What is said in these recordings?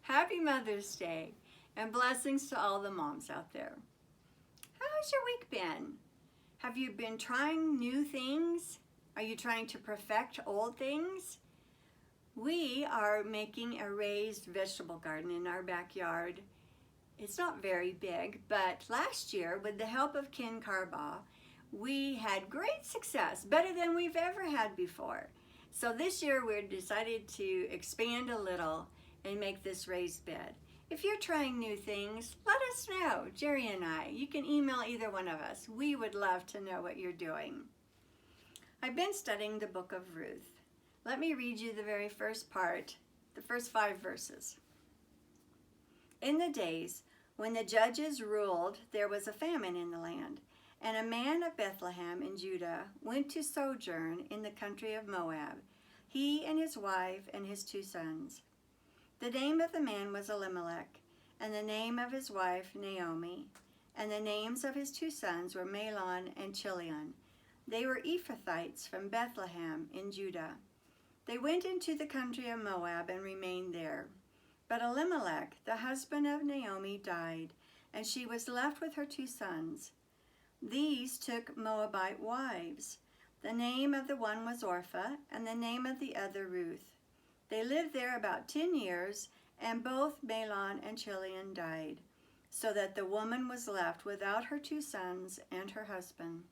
Happy Mother's Day and blessings to all the moms out there. How has your week been? Have you been trying new things? Are you trying to perfect old things? We are making a raised vegetable garden in our backyard. It's not very big, but last year, with the help of Ken Carbaugh, we had great success, better than we've ever had before. So this year we decided to expand a little and make this raised bed. If you're trying new things, let us know, Jerry and I. You can email either one of us. We would love to know what you're doing. I've been studying the book of Ruth. Let me read you the very first part, the first 5 verses. In the days when the judges ruled, there was a famine in the land, and a man of Bethlehem in Judah went to sojourn in the country of Moab, he and his wife and his 2 sons. The name of the man was Elimelech, and the name of his wife Naomi, and the names of his 2 sons were Mahlon and Chilion. They were Ephrathites from Bethlehem in Judah. They went into the country of Moab and remained there. But Elimelech, the husband of Naomi, died, and she was left with her 2 sons. These took Moabite wives. The name of the one was Orpah, and the name of the other Ruth. They lived there about 10 years, and both Mahlon and Chilion died, so that the woman was left without her 2 sons and her husband.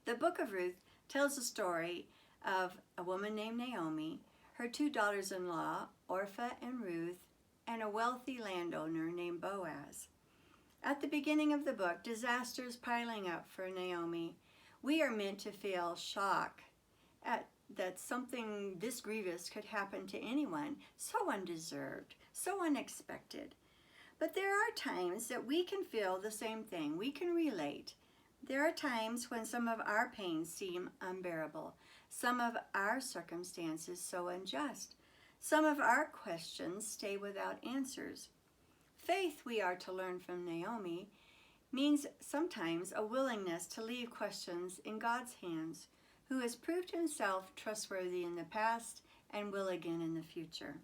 The book of Ruth tells the story of a woman named Naomi, her 2 daughters-in-law, Orpah and Ruth, and a wealthy landowner named Boaz. At the beginning of the book, disaster is piling up for Naomi. We are meant to feel shock at that something this grievous could happen to anyone, so undeserved, so unexpected. But there are times that we can feel the same thing. We can relate. There are times when some of our pains seem unbearable, some of our circumstances so unjust, some of our questions stay without answers. Faith, we are to learn from Naomi, means sometimes a willingness to leave questions in God's hands, who has proved himself trustworthy in the past and will again in the future.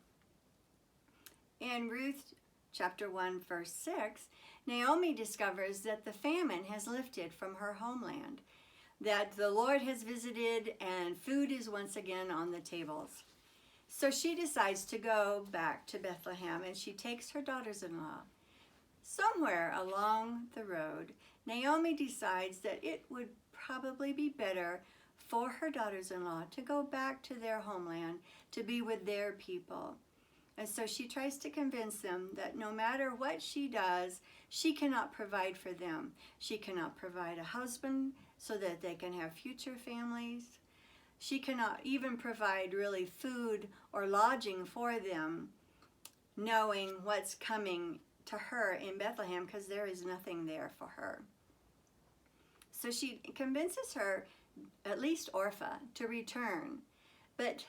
In Ruth chapter 1, verse 6, Naomi discovers that the famine has lifted from her homeland, that the Lord has visited and food is once again on the tables. So she decides to go back to Bethlehem, and she takes her daughters-in-law. Somewhere along the road, Naomi decides that it would probably be better for her daughters-in-law to go back to their homeland, to be with their people. And so she tries to convince them that no matter what she does, she cannot provide for them. She cannot provide a husband so that they can have future families. She cannot even provide really food or lodging for them, knowing what's coming to her in Bethlehem, because there is nothing there for her. So she convinces her, at least Orpah, to return. But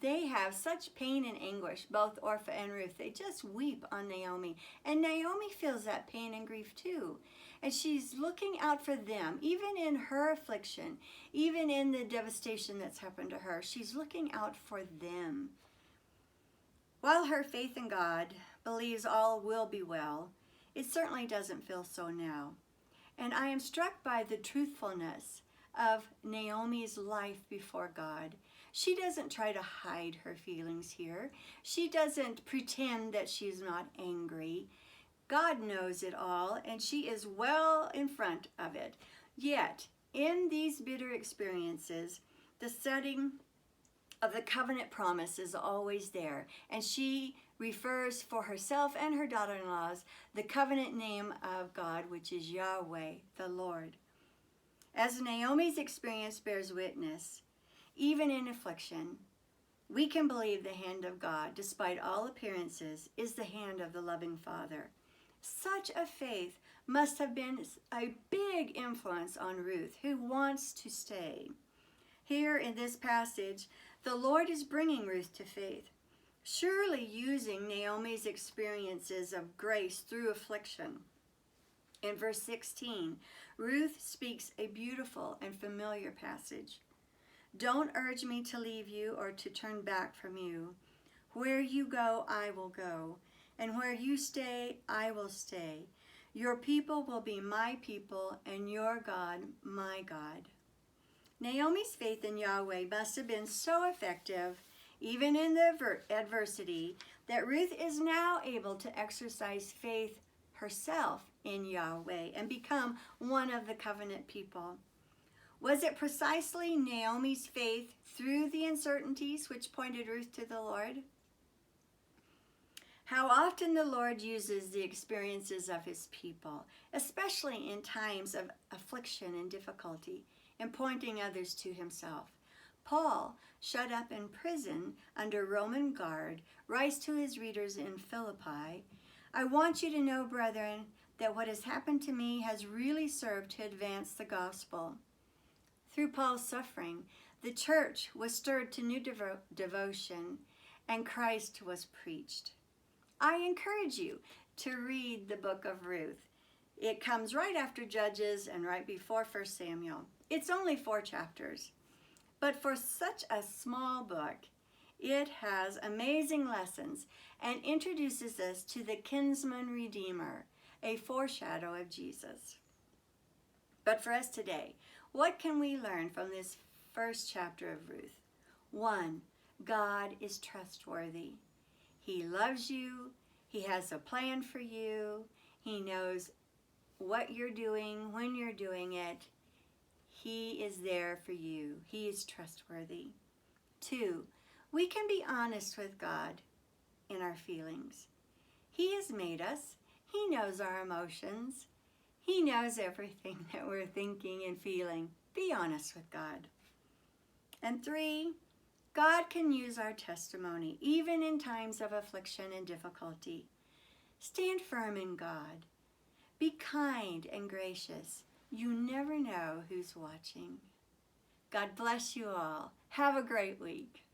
they have such pain and anguish, both Orpah and Ruth. They just weep on Naomi. And Naomi feels that pain and grief too. And she's looking out for them, even in her affliction, even in the devastation that's happened to her. She's looking out for them. While her faith in God believes all will be well, it certainly doesn't feel so now. And I am struck by the truthfulness of Naomi's life before God. She doesn't try to hide her feelings here. She doesn't pretend that she's not angry. God knows it all, and she is well in front of it. Yet, in these bitter experiences, the setting of the covenant promise is always there, and she refers for herself and her daughter-in-laws the covenant name of God, which is Yahweh, the Lord. As Naomi's experience bears witness, even in affliction, we can believe the hand of God, despite all appearances, is the hand of the loving Father. Such a faith must have been a big influence on Ruth, who wants to stay. Here in this passage, the Lord is bringing Ruth to faith, surely using Naomi's experiences of grace through affliction. In verse 16, Ruth speaks a beautiful and familiar passage. Don't urge me to leave you or to turn back from you. Where you go, I will go, and where you stay, I will stay. Your people will be my people, and your God, my God. Naomi's faith in Yahweh must have been so effective, even in the adversity, that Ruth is now able to exercise faith herself in Yahweh and become one of the covenant people. Was it precisely Naomi's faith through the uncertainties which pointed Ruth to the Lord? How often the Lord uses the experiences of his people, especially in times of affliction and difficulty, in pointing others to himself. Paul, shut up in prison under Roman guard, writes to his readers in Philippi, I want you to know, brethren, that what has happened to me has really served to advance the gospel. Through Paul's suffering, the church was stirred to new devotion, and Christ was preached. I encourage you to read the book of Ruth. It comes right after Judges and right before 1 Samuel. It's only 4 chapters. But for such a small book, it has amazing lessons and introduces us to the kinsman redeemer, a foreshadow of Jesus. But for us today, what can we learn from this first chapter of Ruth? 1, God is trustworthy. He loves you. He has a plan for you. He knows what you're doing, when you're doing it. He is there for you. He is trustworthy. 2, we can be honest with God in our feelings. He has made us. He knows our emotions. He knows everything that we're thinking and feeling. Be honest with God. And 3, God can use our testimony, even in times of affliction and difficulty. Stand firm in God. Be kind and gracious. You never know who's watching. God bless you all. Have a great week.